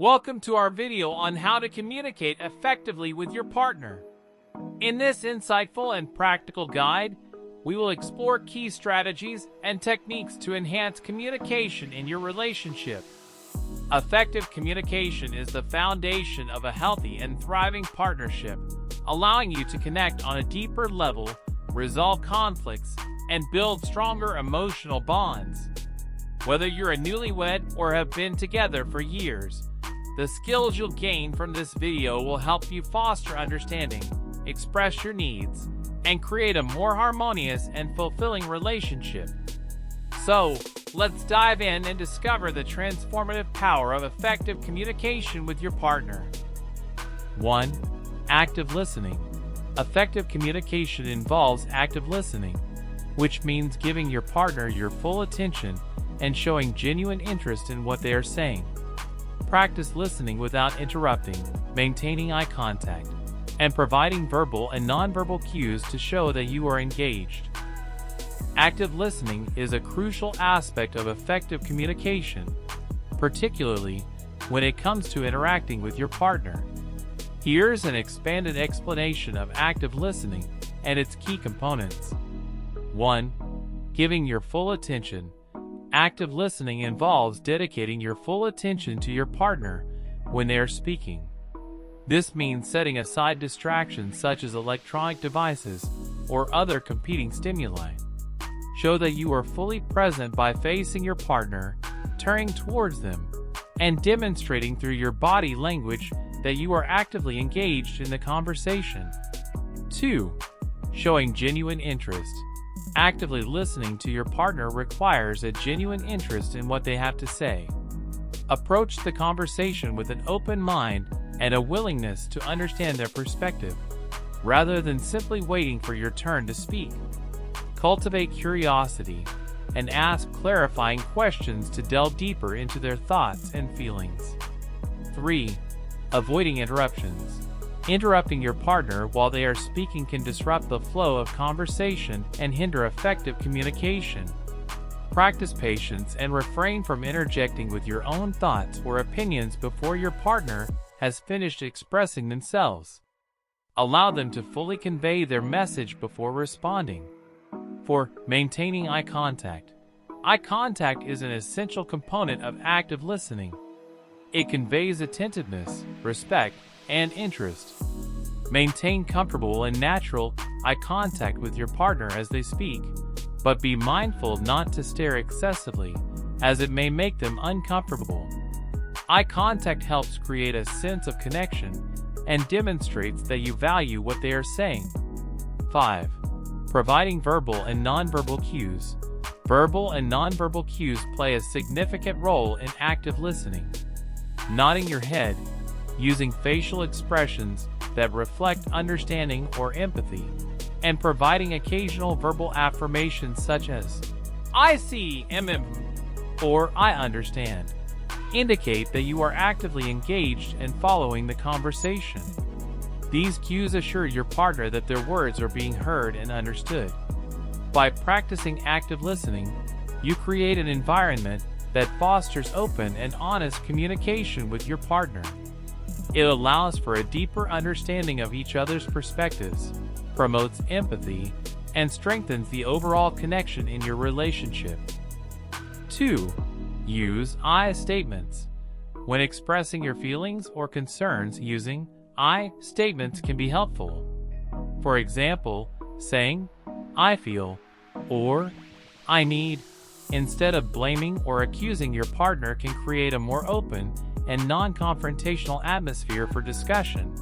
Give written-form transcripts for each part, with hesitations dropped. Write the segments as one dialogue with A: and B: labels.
A: Welcome to our video on how to communicate effectively with your partner. In this insightful and practical guide, we will explore key strategies and techniques to enhance communication in your relationship. Effective communication is the foundation of a healthy and thriving partnership, allowing you to connect on a deeper level, resolve conflicts, and build stronger emotional bonds. Whether you're a newlywed or have been together for years, the skills you'll gain from this video will help you foster understanding, express your needs, and create a more harmonious and fulfilling relationship. So, let's dive in and discover the transformative power of effective communication with your partner. 1. Active listening. Effective communication involves active listening, which means giving your partner your full attention and showing genuine interest in what they are saying. Practice listening without interrupting, maintaining eye contact, and providing verbal and nonverbal cues to show that you are engaged. Active listening is a crucial aspect of effective communication, particularly when it comes to interacting with your partner. Here's an expanded explanation of active listening and its key components. 1. Giving your full attention. Active listening involves dedicating your full attention to your partner when they are speaking. This means setting aside distractions such as electronic devices or other competing stimuli. Show that you are fully present by facing your partner, turning towards them, and demonstrating through your body language that you are actively engaged in the conversation. 2. Showing genuine interest. Actively listening to your partner requires a genuine interest in what they have to say. Approach the conversation with an open mind and a willingness to understand their perspective, rather than simply waiting for your turn to speak. Cultivate curiosity and ask clarifying questions to delve deeper into their thoughts and feelings. 3. Avoiding interruptions. Interrupting your partner while they are speaking can disrupt the flow of conversation and hinder effective communication. Practice patience and refrain from interjecting with your own thoughts or opinions before your partner has finished expressing themselves. Allow them to fully convey their message before responding. 4. Maintaining eye contact. Eye contact is an essential component of active listening. It conveys attentiveness, respect, and interest. Maintain comfortable and natural eye contact with your partner as they speak, but be mindful not to stare excessively, as it may make them uncomfortable. Eye contact helps create a sense of connection and demonstrates that you value what they are saying. 5. Providing verbal and nonverbal cues. Verbal and nonverbal cues play a significant role in active listening. Nodding your head, using facial expressions that reflect understanding or empathy, and providing occasional verbal affirmations such as, "I see, or "I understand," indicate that you are actively engaged and following the conversation. These cues assure your partner that their words are being heard and understood. By practicing active listening, you create an environment that fosters open and honest communication with your partner. It allows for a deeper understanding of each other's perspectives, promotes empathy, and strengthens the overall connection in your relationship. 2. Use I statements. When expressing your feelings or concerns, using I statements can be helpful. For example, saying, "I feel," or "I need," instead of blaming or accusing your partner can create a more open and non-confrontational atmosphere for discussion.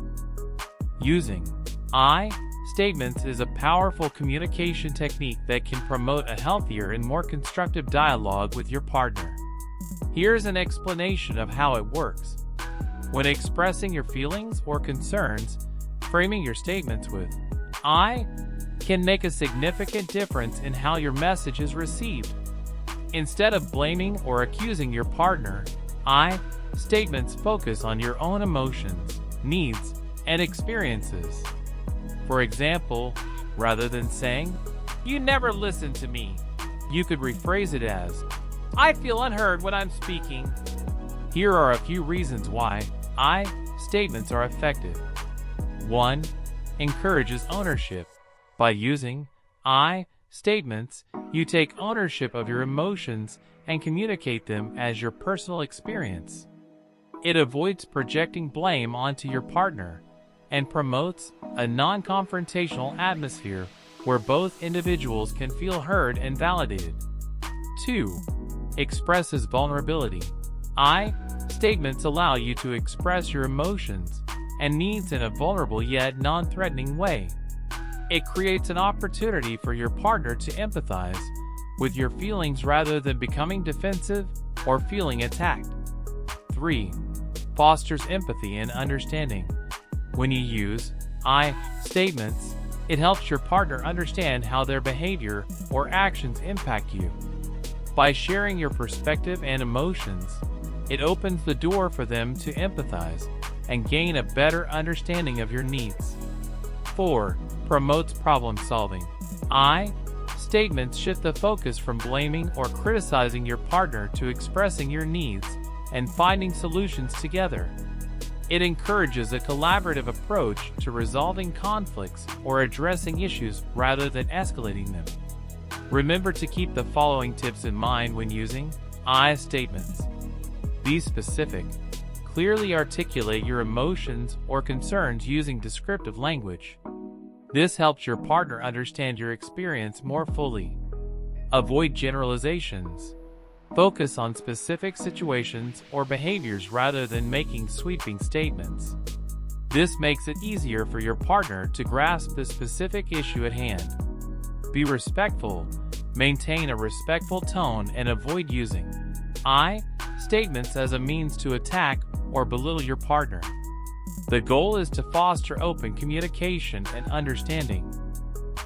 A: Using I statements is a powerful communication technique that can promote a healthier and more constructive dialogue with your partner. Here's an explanation of how it works. When expressing your feelings or concerns, framing your statements with I can make a significant difference in how your message is received. Instead of blaming or accusing your partner, I statements focus on your own emotions, needs, and experiences. For example, rather than saying, "You never listen to me," you could rephrase it as, "I feel unheard when I'm speaking." Here are a few reasons why I statements are effective. 1. Encourages ownership. By using I statements, you take ownership of your emotions and communicate them as your personal experience. It avoids projecting blame onto your partner and promotes a non-confrontational atmosphere where both individuals can feel heard and validated. 2. Expresses vulnerability. I statements allow you to express your emotions and needs in a vulnerable yet non-threatening way. It creates an opportunity for your partner to empathize with your feelings rather than becoming defensive or feeling attacked. 3. Fosters empathy and understanding. When you use I statements, it helps your partner understand how their behavior or actions impact you. By sharing your perspective and emotions, it opens the door for them to empathize and gain a better understanding of your needs. 4. Promotes problem solving. I statements shift the focus from blaming or criticizing your partner to expressing your needs and finding solutions together. It encourages a collaborative approach to resolving conflicts or addressing issues rather than escalating them. Remember to keep the following tips in mind when using I statements. Be specific. Clearly articulate your emotions or concerns using descriptive language. This helps your partner understand your experience more fully. Avoid generalizations. Focus on specific situations or behaviors rather than making sweeping statements. This makes it easier for your partner to grasp the specific issue at hand. Be respectful. Maintain a respectful tone and avoid using I statements as a means to attack or belittle your partner. The goal is to foster open communication and understanding.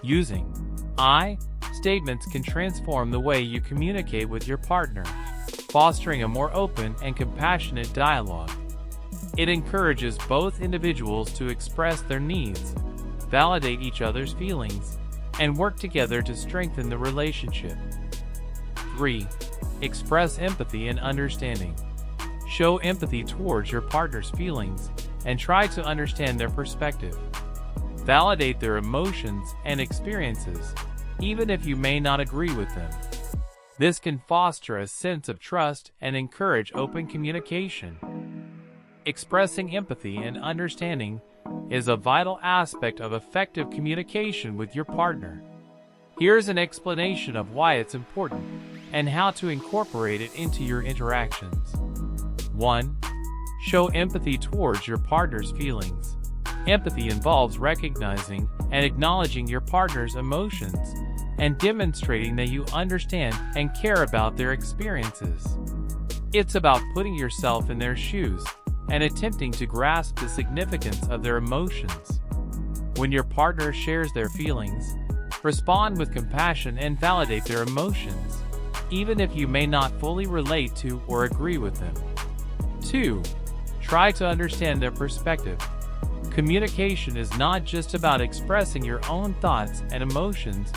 A: Using I statements can transform the way you communicate with your partner, fostering a more open and compassionate dialogue. It encourages both individuals to express their needs, validate each other's feelings, and work together to strengthen the relationship. 3. Express empathy and understanding. Show empathy towards your partner's feelings and try to understand their perspective. Validate their emotions and experiences, even if you may not agree with them. This can foster a sense of trust and encourage open communication. Expressing empathy and understanding is a vital aspect of effective communication with your partner. Here's an explanation of why it's important and how to incorporate it into your interactions. 1. Show empathy towards your partner's feelings. Empathy involves recognizing and acknowledging your partner's emotions and demonstrating that you understand and care about their experiences. It's about putting yourself in their shoes and attempting to grasp the significance of their emotions. When your partner shares their feelings, respond with compassion and validate their emotions, even if you may not fully relate to or agree with them. 2. Try to understand their perspective. Communication is not just about expressing your own thoughts and emotions,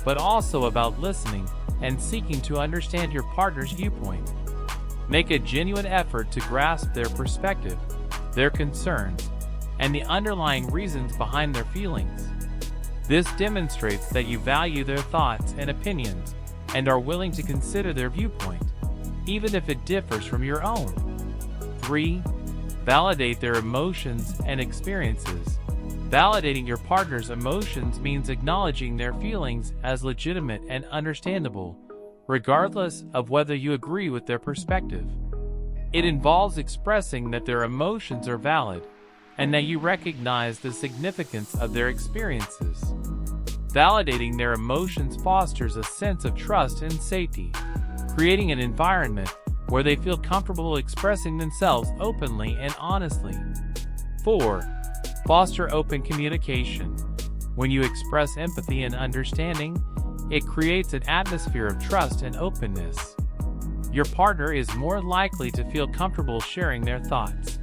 A: but also about listening and seeking to understand your partner's viewpoint. Make a genuine effort to grasp their perspective, their concerns, and the underlying reasons behind their feelings. This demonstrates that you value their thoughts and opinions and are willing to consider their viewpoint, even if it differs from your own. 3. Validate their emotions and experiences. Validating your partner's emotions means acknowledging their feelings as legitimate and understandable, regardless of whether you agree with their perspective. It involves expressing that their emotions are valid and that you recognize the significance of their experiences. Validating their emotions fosters a sense of trust and safety, creating an environment where they feel comfortable expressing themselves openly and honestly. 4. Foster open communication. When you express empathy and understanding, it creates an atmosphere of trust and openness. Your partner is more likely to feel comfortable sharing their thoughts,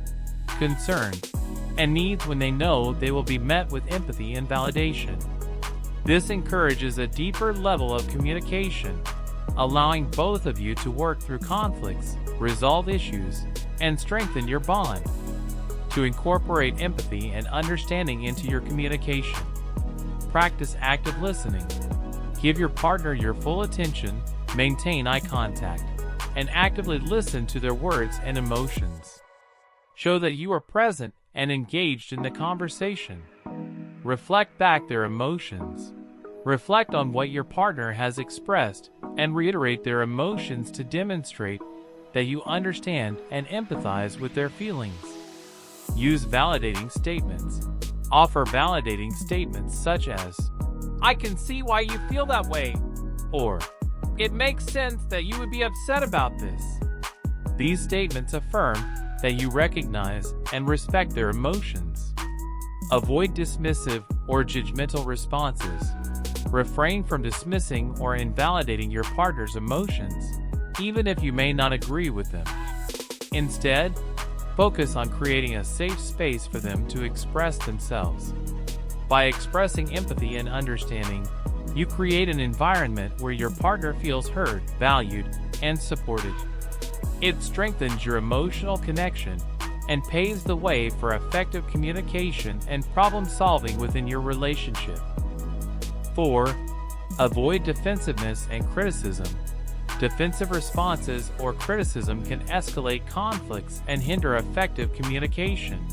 A: concerns, and needs when they know they will be met with empathy and validation. This encourages a deeper level of communication, allowing both of you to work through conflicts, resolve issues, and strengthen your bond. To incorporate empathy and understanding into your communication, practice active listening. Give your partner your full attention, maintain eye contact, and actively listen to their words and emotions. Show that you are present and engaged in the conversation. Reflect back their emotions. Reflect on what your partner has expressed and reiterate their emotions to demonstrate that you understand and empathize with their feelings. Use validating statements. Offer validating statements such as, "I can see why you feel that way," or "It makes sense that you would be upset about this." These statements affirm that you recognize and respect their emotions. Avoid dismissive or judgmental responses. Refrain from dismissing or invalidating your partner's emotions, even if you may not agree with them. Instead, focus on creating a safe space for them to express themselves. By expressing empathy and understanding, you create an environment where your partner feels heard, valued, and supported. It strengthens your emotional connection and paves the way for effective communication and problem-solving within your relationship. 4. Avoid defensiveness and criticism. Defensive responses or criticism can escalate conflicts and hinder effective communication.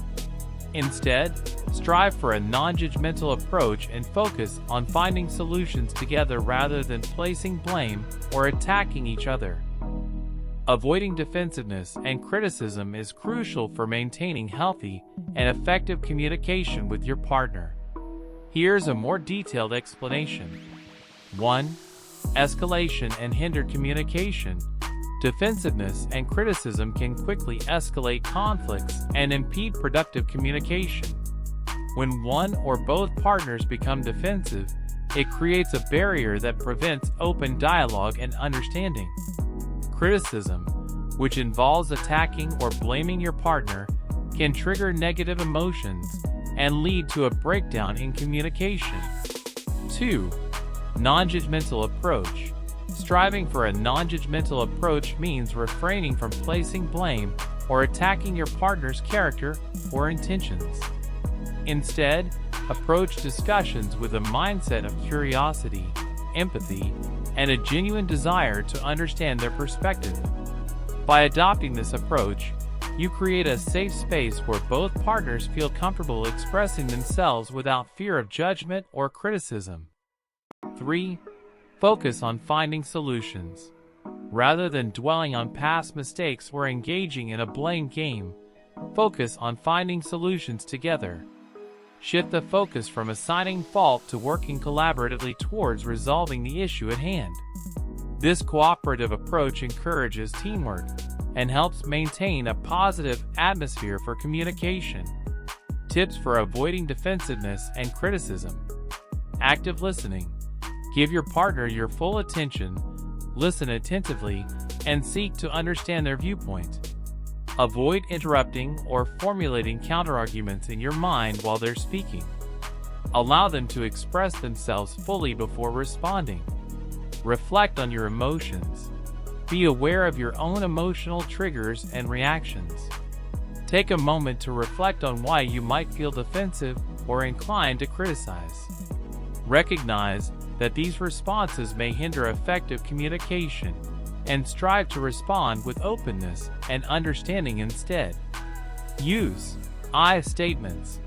A: Instead, strive for a non-judgmental approach and focus on finding solutions together rather than placing blame or attacking each other. Avoiding defensiveness and criticism is crucial for maintaining healthy and effective communication with your partner. Here's a more detailed explanation. 1. Escalation and hindered communication. Defensiveness and criticism can quickly escalate conflicts and impede productive communication. When one or both partners become defensive, it creates a barrier that prevents open dialogue and understanding. Criticism, which involves attacking or blaming your partner, can trigger negative emotions and lead to a breakdown in communication. 2. Non-judgmental approach. Striving for a non-judgmental approach means refraining from placing blame or attacking your partner's character or intentions. Instead, approach discussions with a mindset of curiosity, empathy, and a genuine desire to understand their perspective. By adopting this approach, you create a safe space where both partners feel comfortable expressing themselves without fear of judgment or criticism. 3. Focus on finding solutions. Rather than dwelling on past mistakes or engaging in a blame game, focus on finding solutions together. Shift the focus from assigning fault to working collaboratively towards resolving the issue at hand. This cooperative approach encourages teamwork and helps maintain a positive atmosphere for communication. Tips for avoiding defensiveness and criticism. Active listening. Give your partner your full attention, listen attentively, and seek to understand their viewpoint. Avoid interrupting or formulating counterarguments in your mind while they're speaking. Allow them to express themselves fully before responding. Reflect on your emotions. Be aware of your own emotional triggers and reactions. Take a moment to reflect on why you might feel defensive or inclined to criticize. Recognize that these responses may hinder effective communication, and strive to respond with openness and understanding instead. Use I statements.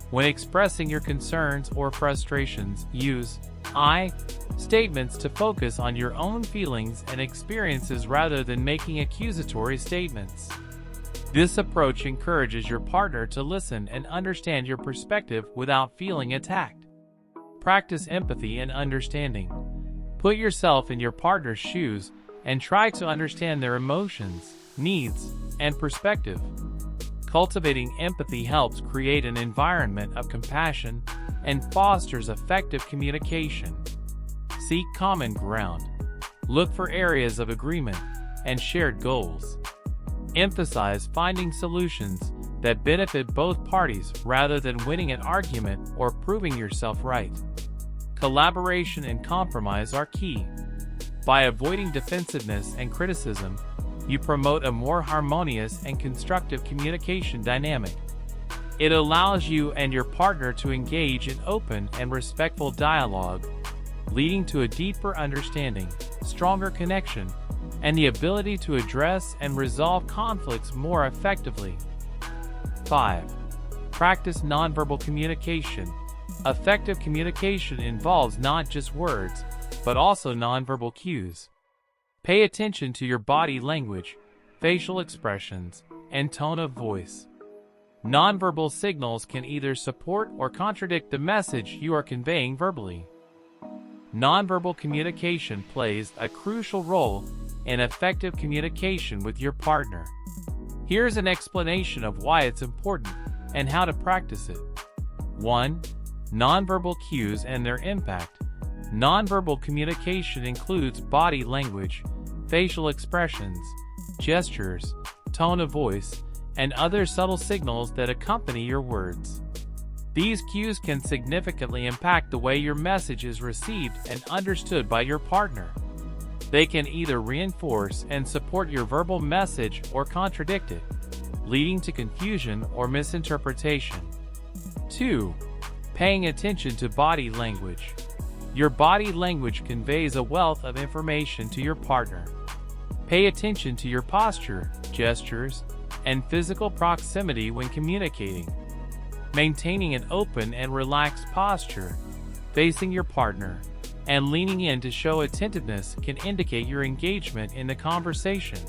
A: When expressing your concerns or frustrations, use I statements to focus on your own feelings and experiences rather than making accusatory statements. This approach encourages your partner to listen and understand your perspective without feeling attacked. Practice empathy and understanding. Put yourself in your partner's shoes and try to understand their emotions, needs, and perspective. Cultivating empathy helps create an environment of compassion and fosters effective communication. Seek common ground. Look for areas of agreement and shared goals. Emphasize finding solutions that benefit both parties rather than winning an argument or proving yourself right. Collaboration and compromise are key. By avoiding defensiveness and criticism, you promote a more harmonious and constructive communication dynamic. It allows you and your partner to engage in open and respectful dialogue, leading to a deeper understanding, stronger connection, and the ability to address and resolve conflicts more effectively. 5. Practice nonverbal communication. Effective communication involves not just words, but also nonverbal cues. Pay attention to your body language, facial expressions, and tone of voice. Nonverbal signals can either support or contradict the message you are conveying verbally. Nonverbal communication plays a crucial role in effective communication with your partner. Here's an explanation of why it's important and how to practice it. 1. Nonverbal cues and their impact. Nonverbal communication includes body language, facial expressions, gestures, tone of voice, and other subtle signals that accompany your words. These cues can significantly impact the way your message is received and understood by your partner. They can either reinforce and support your verbal message or contradict it, leading to confusion or misinterpretation. 2. Paying attention to body language. Your body language conveys a wealth of information to your partner. Pay attention to your posture, gestures, and physical proximity when communicating. Maintaining an open and relaxed posture, facing your partner, and leaning in to show attentiveness can indicate your engagement in the conversation.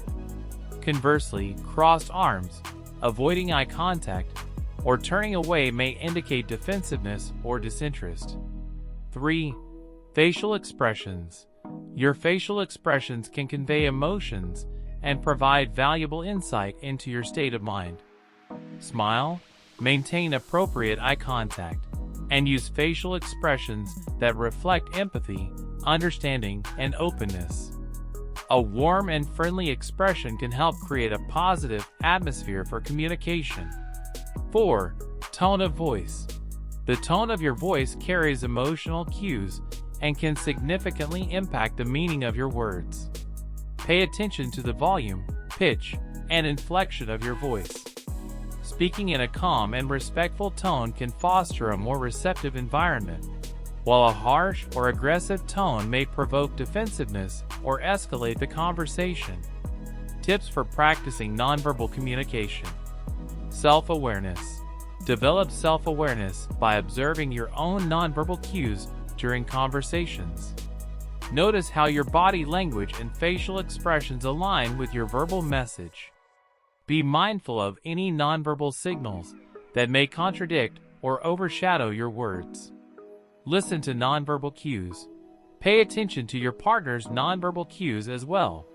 A: Conversely, crossed arms, avoiding eye contact, or turning away may indicate defensiveness or disinterest. 3. Facial expressions. Your facial expressions can convey emotions and provide valuable insight into your state of mind. Smile, maintain appropriate eye contact, and use facial expressions that reflect empathy, understanding, and openness. A warm and friendly expression can help create a positive atmosphere for communication. 4. Tone of voice. The tone of your voice carries emotional cues and can significantly impact the meaning of your words. Pay attention to the volume, pitch, and inflection of your voice. Speaking in a calm and respectful tone can foster a more receptive environment, while a harsh or aggressive tone may provoke defensiveness or escalate the conversation. Tips for practicing nonverbal communication. Self-awareness. Develop self-awareness by observing your own nonverbal cues during conversations. Notice how your body language and facial expressions align with your verbal message. Be mindful of any nonverbal signals that may contradict or overshadow your words. Listen to nonverbal cues. Pay attention to your partner's nonverbal cues as well.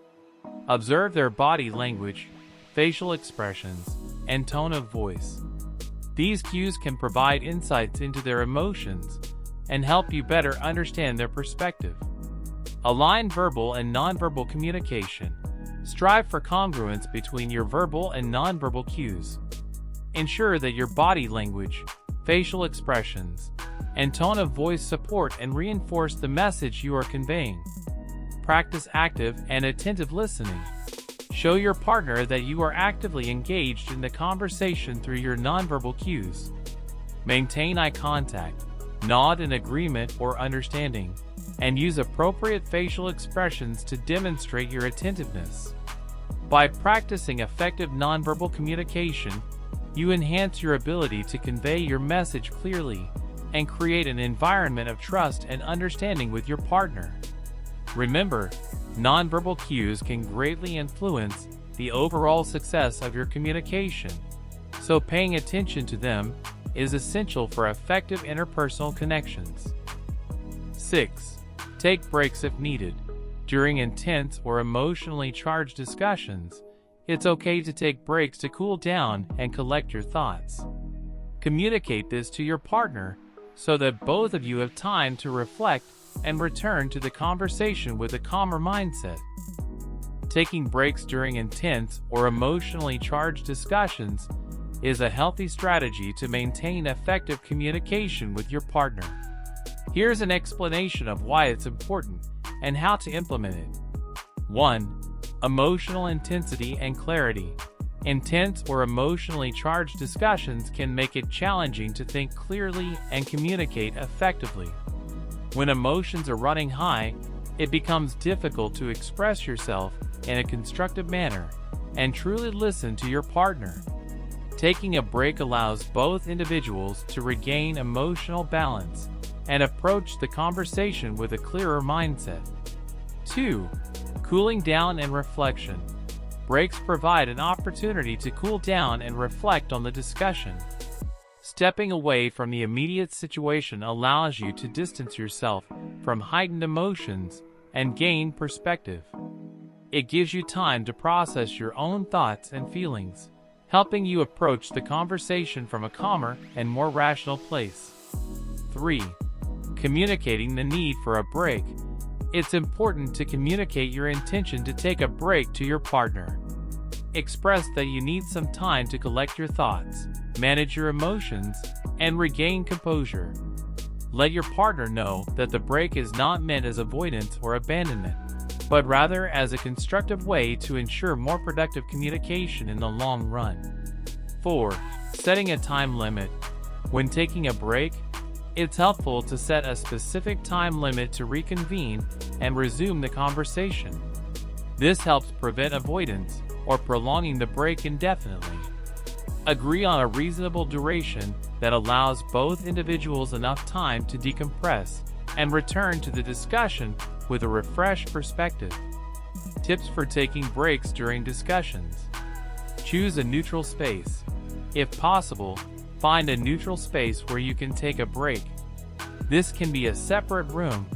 A: Observe their body language, facial expressions, and tone of voice. These cues can provide insights into their emotions and help you better understand their perspective. Align verbal and nonverbal communication. Strive for congruence between your verbal and nonverbal cues. Ensure that your body language, facial expressions, and tone of voice support and reinforce the message you are conveying. Practice active and attentive listening. Show your partner that you are actively engaged in the conversation through your nonverbal cues. Maintain eye contact, nod in agreement or understanding, and use appropriate facial expressions to demonstrate your attentiveness. By practicing effective nonverbal communication, you enhance your ability to convey your message clearly and create an environment of trust and understanding with your partner. Remember, nonverbal cues can greatly influence the overall success of your communication, so paying attention to them is essential for effective interpersonal connections. 6. Take breaks if needed. During intense or emotionally charged discussions, it's okay to take breaks to cool down and collect your thoughts. Communicate this to your partner so that both of you have time to reflect and return to the conversation with a calmer mindset. Taking breaks during intense or emotionally charged discussions is a healthy strategy to maintain effective communication with your partner. Here's an explanation of why it's important and how to implement it. 1. Emotional intensity and clarity. Intense or emotionally charged discussions can make it challenging to think clearly and communicate effectively. When emotions are running high, it becomes difficult to express yourself in a constructive manner and truly listen to your partner. Taking a break allows both individuals to regain emotional balance and approach the conversation with a clearer mindset. 2. Cooling down and reflection. Breaks provide an opportunity to cool down and reflect on the discussion. Stepping away from the immediate situation allows you to distance yourself from heightened emotions and gain perspective. It gives you time to process your own thoughts and feelings, helping you approach the conversation from a calmer and more rational place. 3. Communicating the need for a break. It's important to communicate your intention to take a break to your partner. Express that you need some time to collect your thoughts, manage your emotions, and regain composure. Let your partner know that the break is not meant as avoidance or abandonment, but rather as a constructive way to ensure more productive communication in the long run. 4. Setting a time limit. When taking a break, it's helpful to set a specific time limit to reconvene and resume the conversation. This helps prevent avoidance or prolonging the break indefinitely. Agree on a reasonable duration that allows both individuals enough time to decompress and return to the discussion with a refreshed perspective. Tips for taking breaks during discussions. Choose a neutral space. If possible, find a neutral space where you can take a break. This can be a separate room,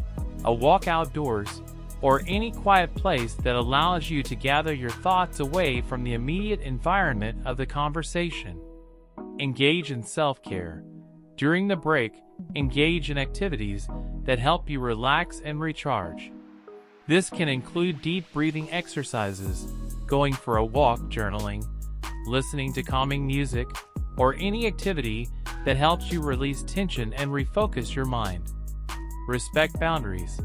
A: a walk outdoors, or any quiet place that allows you to gather your thoughts away from the immediate environment of the conversation. Engage in self-care. During the break, engage in activities that help you relax and recharge. This can include deep breathing exercises, going for a walk, journaling, listening to calming music, or any activity that helps you release tension and refocus your mind. Respect boundaries.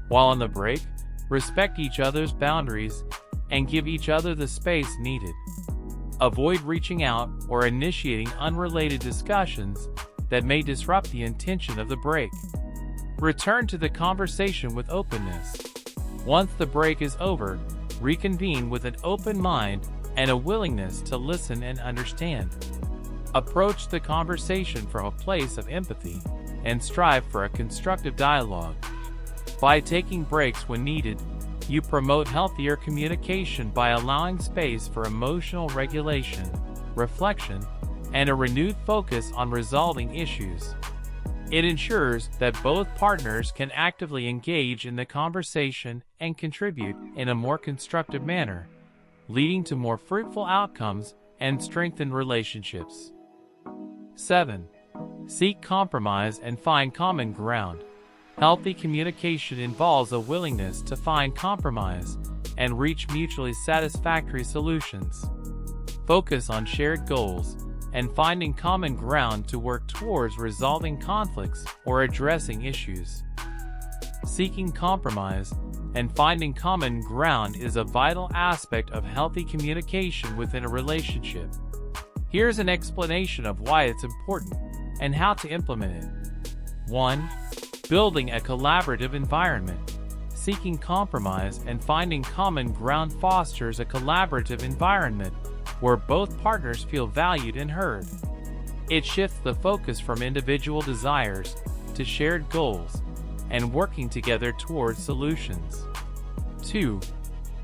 A: While on the break, respect each other's boundaries and give each other the space needed. Avoid reaching out or initiating unrelated discussions that may disrupt the intention of the break. Return to the conversation with openness. Once the break is over, reconvene with an open mind and a willingness to listen and understand. Approach the conversation from a place of empathy and strive for a constructive dialogue. By taking breaks when needed, you promote healthier communication by allowing space for emotional regulation, reflection, and a renewed focus on resolving issues. It ensures that both partners can actively engage in the conversation and contribute in a more constructive manner, leading to more fruitful outcomes and strengthened relationships. 7. Seek compromise and find common ground. Healthy communication involves a willingness to find compromise and reach mutually satisfactory solutions. Focus on shared goals and finding common ground to work towards resolving conflicts or addressing issues. Seeking compromise and finding common ground is a vital aspect of healthy communication within a relationship. Here's an explanation of why it's important and how to implement it. 1. Building a collaborative environment. Seeking compromise and finding common ground fosters a collaborative environment where both partners feel valued and heard. It shifts the focus from individual desires to shared goals and working together towards solutions. 2.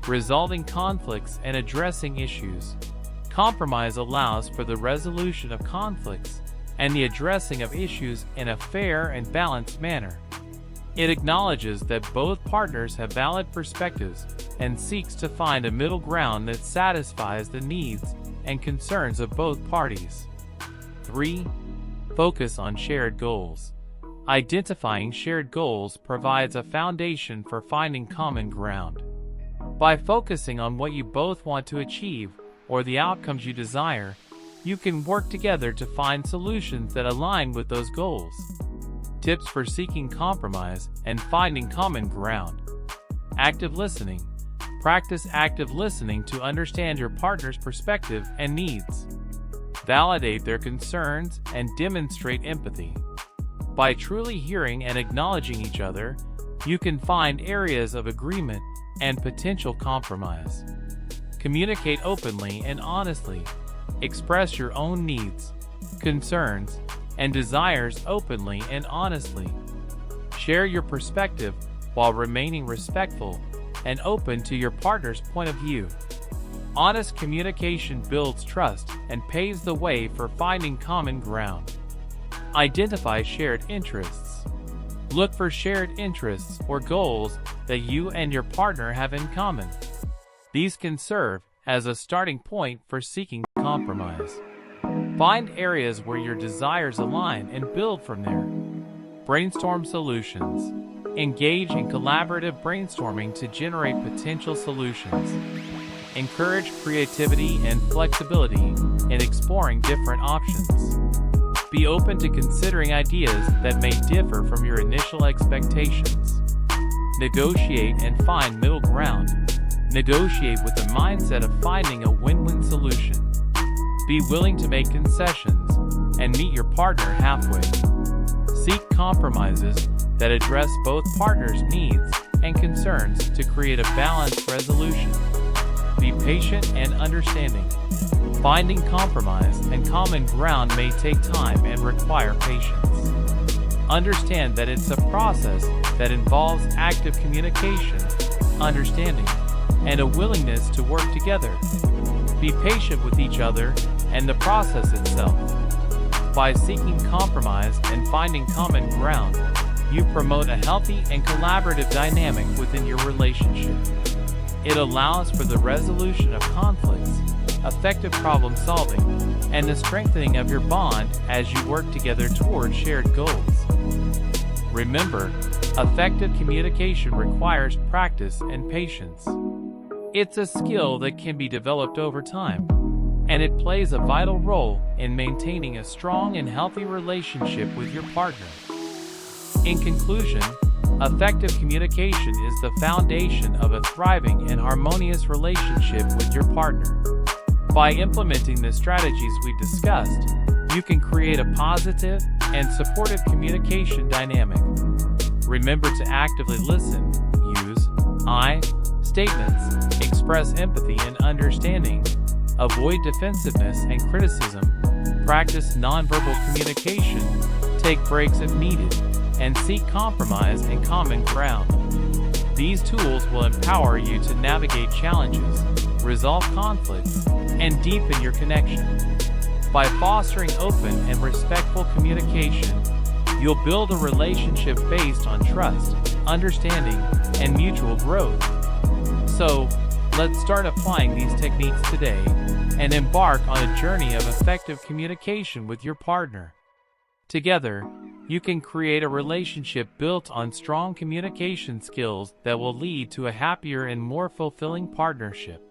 A: Resolving conflicts and addressing issues. Compromise allows for the resolution of conflicts and the addressing of issues in a fair and balanced manner. It acknowledges that both partners have valid perspectives and seeks to find a middle ground that satisfies the needs and concerns of both parties. 3. Focus on shared goals. Identifying shared goals provides a foundation for finding common ground. By focusing on what you both want to achieve or the outcomes you desire, you can work together to find solutions that align with those goals. Tips for seeking compromise and finding common ground. Active listening. Practice active listening to understand your partner's perspective and needs. Validate their concerns and demonstrate empathy. By truly hearing and acknowledging each other, you can find areas of agreement and potential compromise. Communicate openly and honestly. Express your own needs, concerns, and desires openly and honestly. Share your perspective while remaining respectful and open to your partner's point of view. Honest communication builds trust and paves the way for finding common ground. Identify shared interests. Look for shared interests or goals that you and your partner have in common. These can serve as a starting point for seeking compromise. Find areas where your desires align and build from there. Brainstorm solutions. Engage in collaborative brainstorming to generate potential solutions. Encourage creativity and flexibility in exploring different options. Be open to considering ideas that may differ from your initial expectations. Negotiate and find middle ground. Negotiate with the mindset of finding a win-win solution. Be willing to make concessions and meet your partner halfway. Seek compromises that address both partners' needs and concerns to create a balanced resolution. Be patient and understanding. Finding compromise and common ground may take time and require patience. Understand that it's a process that involves active communication, understanding, and a willingness to work together. Be patient with each other and the process itself. By seeking compromise and finding common ground, you promote a healthy and collaborative dynamic within your relationship. It allows for the resolution of conflicts, effective problem solving, and the strengthening of your bond as you work together toward shared goals. Remember, effective communication requires practice and patience. It's a skill that can be developed over time, and it plays a vital role in maintaining a strong and healthy relationship with your partner. In conclusion, effective communication is the foundation of a thriving and harmonious relationship with your partner. By implementing the strategies we discussed, you can create a positive and supportive communication dynamic. Remember to actively listen, use I statements, express empathy and understanding, avoid defensiveness and criticism, practice nonverbal communication, take breaks if needed, and seek compromise and common ground. These tools will empower you to navigate challenges, resolve conflicts, and deepen your connection. By fostering open and respectful communication, you'll build a relationship based on trust, understanding, and mutual growth. So, let's start applying these techniques today and embark on a journey of effective communication with your partner. Together, you can create a relationship built on strong communication skills that will lead to a happier and more fulfilling partnership.